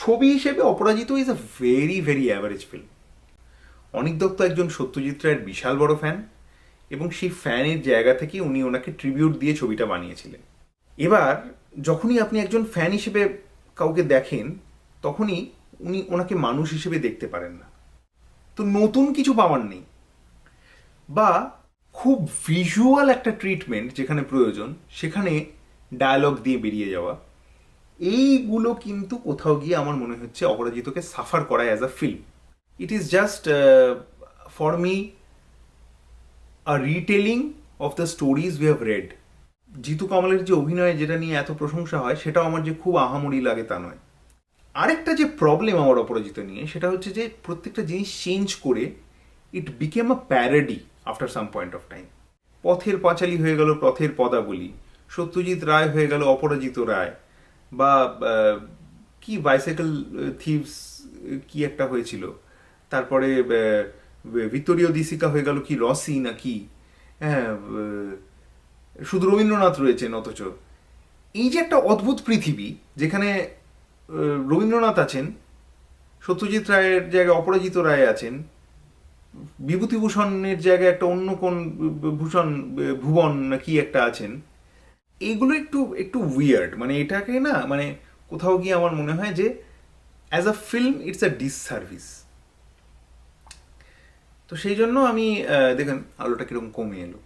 ছবি হিসেবে Aparajito is a very very average film. Anik Dutta একজন সত্যজিৎ রায়ের বিশাল বড় ফ্যান, এবং সেই ফ্যানের জায়গা থেকে উনি ওনাকে ট্রিবিউট দিয়ে ছবিটা বানিয়েছিলেন। এবার যখনই আপনি একজন ফ্যান হিসেবে কাউকে দেখেন, তখনই উনি ওনাকে মানুষ হিসেবে দেখতে পারেন না। তো নতুন কিছু পাওয়ার নেই, বা খুব ভিজুয়াল একটা ট্রিটমেন্ট যেখানে প্রয়োজন সেখানে ডায়ালগ দিয়ে বেরিয়ে যাওয়া, এইগুলো কিন্তু কোথাও গিয়ে আমার মনে হচ্ছে অপরাজিতকে সাফার করায় as a film. It is just for me a retailing of the stories we have read. Jitu কামালের যে অভিনয় যেটা নিয়ে এত প্রশংসা হয়, সেটাও আমার যে খুব আহামরি লাগে তা নয়। আরেকটা যে প্রবলেম আমার অপরাজিত নিয়ে, সেটা হচ্ছে যে প্রত্যেকটা জিনিস চেঞ্জ করে ইট became a parody after some point of time. Pather Panchali হয়ে গেল পথের পদাবলী, সত্যজিৎ রায় হয়ে গেল অপরাজিত রায়, বা কি বাইসাইকেল থিভস কি একটা হয়েছিল, তারপরে ভিক্টোরিও দিসিকা হয়ে গেল কি রসি না কি, হ্যাঁ, শুধু রবীন্দ্রনাথ রয়েছেন। অথচ এই যে একটা অদ্ভুত পৃথিবী যেখানে রবীন্দ্রনাথ আছেন, সত্যজিৎ রায়ের জায়গায় অপরাজিত রায় আছেন, বিভূতিভূষণের জায়গায় একটা অন্য কোন ভূষণ, ভুবন না কি একটা আছেন। এইগুলো একটু একটু উইয়ার্ড, মানে এটাকে না, মানে কোথাও গিয়ে আমার মনে হয় যে as a film it's a disservice. তো সেই জন্য আমি দেখেন আলোটা কিরকম কমে এলো।